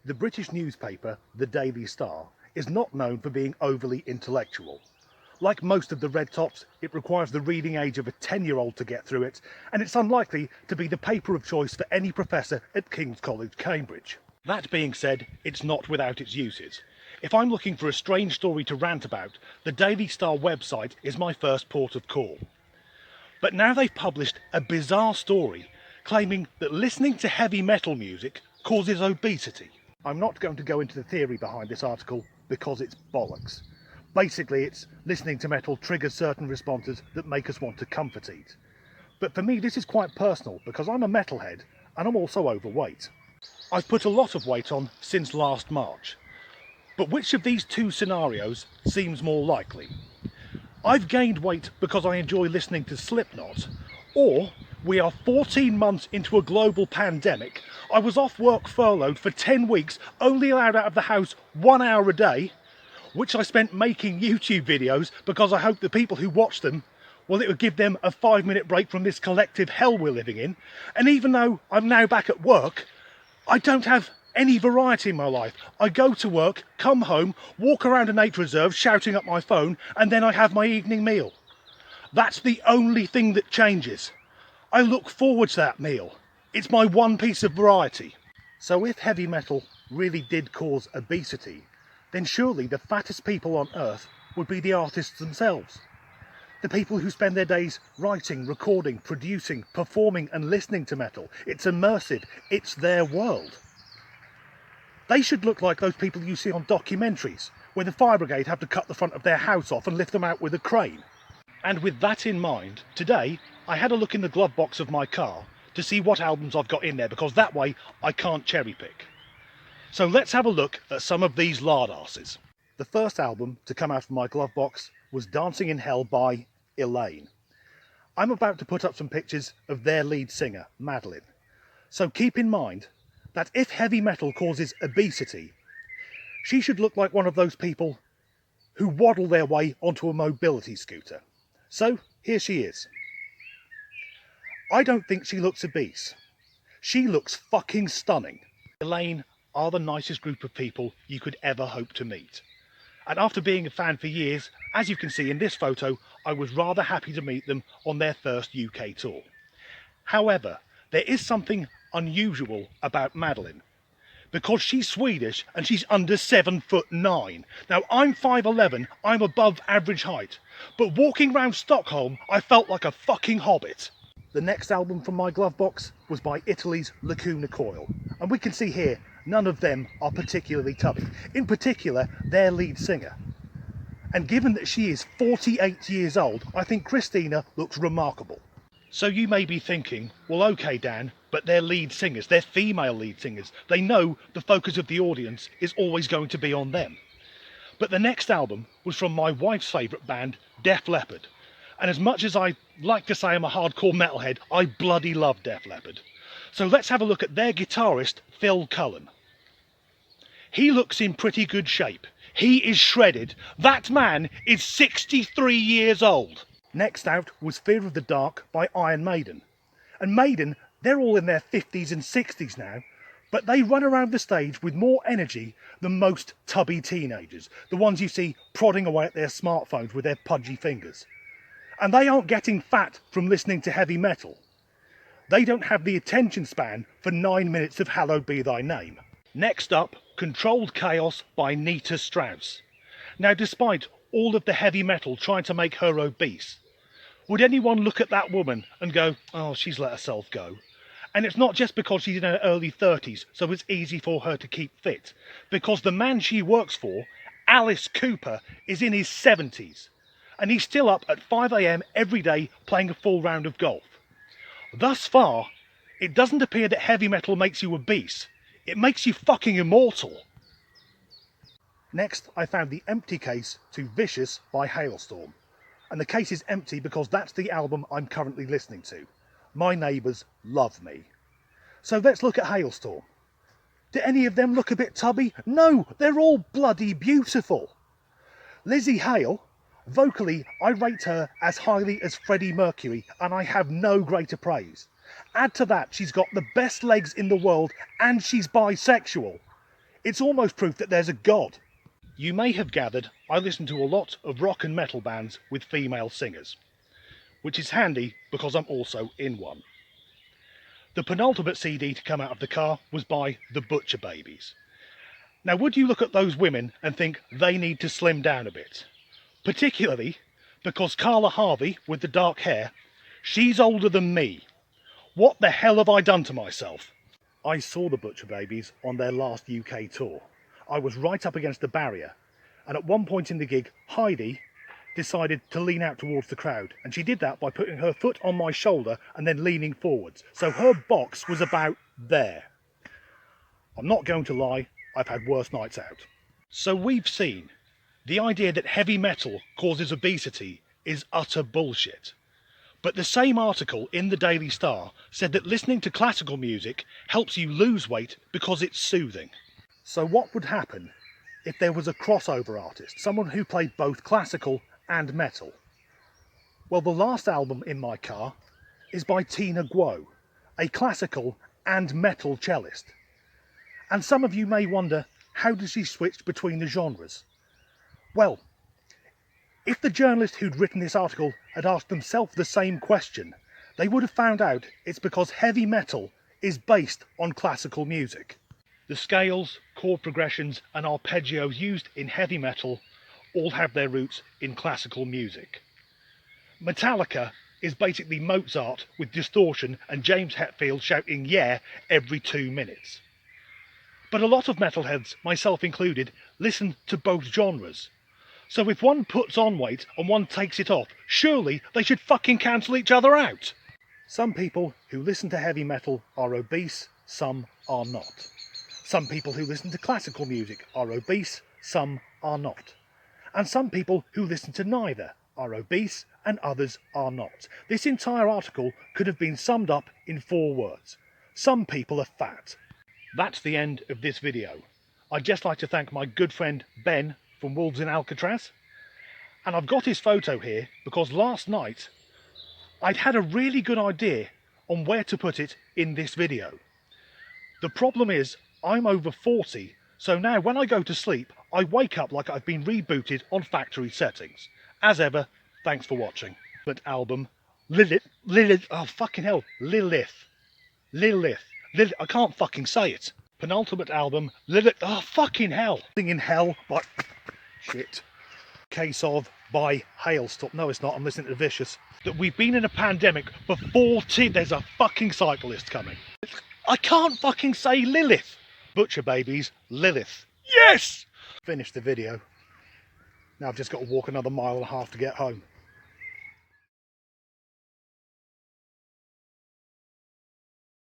The British newspaper, the Daily Star, is not known for being overly intellectual. Like most of the red tops, it requires the reading age of a 10-year-old to get through it, and it's unlikely to be the paper of choice for any professor at King's College, Cambridge. That being said, it's not without its uses. If I'm looking for a strange story to rant about, the Daily Star website is my first port of call. But now they've published a bizarre story claiming that listening to heavy metal music causes obesity. I'm not going to go into the theory behind this article because it's bollocks. Basically, it's listening to metal triggers certain responses that make us want to comfort eat. But for me, this is quite personal because I'm a metalhead and I'm also overweight. I've put a lot of weight on since last March. But which of these two scenarios seems more likely? I've gained weight because I enjoy listening to Slipknot, or we are 14 months into a global pandemic, I was off work furloughed for 10 weeks, only allowed out of the house 1 hour a day, which I spent making YouTube videos because I hoped the people who watch them, well, it would give them a 5-minute break from this collective hell we're living in. And even though I'm now back at work, I don't have any variety in my life. I go to work, come home, walk around a nature reserve shouting at my phone, and then I have my evening meal. That's the only thing that changes. I look forward to that meal. It's my one piece of variety. So if heavy metal really did cause obesity, then surely the fattest people on earth would be the artists themselves. The people who spend their days writing, recording, producing, performing and listening to metal. It's immersive. It's their world. They should look like those people you see on documentaries, where the fire brigade have to cut the front of their house off and lift them out with a crane. And with that in mind, today I had a look in the glove box of my car to see what albums I've got in there, because that way I can't cherry pick. So let's have a look at some of these lard asses. The first album to come out of my glove box was Dancing in Hell by Elaine. I'm about to put up some pictures of their lead singer, Madeline. So keep in mind that if heavy metal causes obesity, she should look like one of those people who waddle their way onto a mobility scooter. So here she is. I don't think she looks obese. She looks fucking stunning. Elaine are the nicest group of people you could ever hope to meet. And after being a fan for years, as you can see in this photo, I was rather happy to meet them on their first UK tour. However, there is something unusual about Madeline, because she's Swedish and she's under 7'9". Now I'm 5'11", I'm above average height, but walking around Stockholm I felt like a fucking hobbit. The next album from my glove box was by Italy's Lacuna Coil, and we can see here none of them are particularly tubby, in particular their lead singer. And given that she is 48 years old, I think Christina looks remarkable. So you may be thinking, well okay Dan, but they're lead singers, they're female lead singers, they know the focus of the audience is always going to be on them. But the next album was from my wife's favourite band, Def Leppard. And as much as I like to say I'm a hardcore metalhead, I bloody love Def Leppard. So let's have a look at their guitarist, Phil Cullen. He looks in pretty good shape. He is shredded. That man is 63 years old. Next out was Fear of the Dark by Iron Maiden. And Maiden, they're all in their 50s and 60s now, but they run around the stage with more energy than most tubby teenagers, the ones you see prodding away at their smartphones with their pudgy fingers. And they aren't getting fat from listening to heavy metal. They don't have the attention span for 9 minutes of Hallowed Be Thy Name. Next up, Controlled Chaos by Nita Strauss. Now, despite all of the heavy metal trying to make her obese, would anyone look at that woman and go, oh, she's let herself go? And it's not just because she's in her early 30s, so it's easy for her to keep fit. Because the man she works for, Alice Cooper, is in his 70s. And he's still up at 5 AM every day playing a full round of golf. Thus far, it doesn't appear that heavy metal makes you obese. It makes you fucking immortal. Next, I found the empty case to Vicious by Hailstorm. And the case is empty because that's the album I'm currently listening to. My Neighbours Love Me. So let's look at Hailstorm. Do any of them look a bit tubby? No, they're all bloody beautiful. Lizzie Hale, vocally I rate her as highly as Freddie Mercury, and I have no greater praise. Add to that she's got the best legs in the world and she's bisexual. It's almost proof that there's a God. You may have gathered I listen to a lot of rock and metal bands with female singers, which is handy because I'm also in one. The penultimate CD to come out of the car was by the Butcher Babies. Now, would you look at those women and think they need to slim down a bit? Particularly because Carla Harvey, with the dark hair, she's older than me. What the hell have I done to myself? I saw the Butcher Babies on their last UK tour. I was right up against the barrier, and at one point in the gig, Heidi decided to lean out towards the crowd, and she did that by putting her foot on my shoulder and then leaning forwards. So her box was about there. I'm not going to lie, I've had worse nights out. So we've seen the idea that heavy metal causes obesity is utter bullshit. But the same article in the Daily Star said that listening to classical music helps you lose weight because it's soothing. So what would happen if there was a crossover artist, someone who played both classical and metal? Well, the last album in my car is by Tina Guo, a classical and metal cellist. And some of you may wonder, how does she switch between the genres? Well, if the journalist who'd written this article had asked themselves the same question, they would have found out it's because heavy metal is based on classical music. The scales, chord progressions and arpeggios used in heavy metal all have their roots in classical music. Metallica is basically Mozart with distortion and James Hetfield shouting "yeah" every 2 minutes. But a lot of metalheads, myself included, listen to both genres. So if one puts on weight and one takes it off, surely they should fucking cancel each other out. Some people who listen to heavy metal are obese, some are not. Some people who listen to classical music are obese, some are not. And some people who listen to neither are obese and others are not. This entire article could have been summed up in 4 words. Some people are fat. That's the end of this video. I'd just like to thank my good friend Ben from Wolves in Alcatraz. And I've got his photo here because last night I'd had a really good idea on where to put it in this video. The problem is I'm over 40, so now when I go to sleep I wake up like I've been rebooted on factory settings. As ever, thanks for watching. That album, Lilith, oh fucking hell, Lilith, I can't fucking say it. Penultimate album, Lilith, oh fucking hell. In Hell by, shit. Case of by Hailstorm. No, it's not, I'm listening to Vicious. That we've been in a pandemic for 40, there's a fucking cyclist coming. I can't fucking say Lilith. Butcher Babies, Lilith. Yes! Finished the video. Now I've just got to walk another 1.5 miles to get home.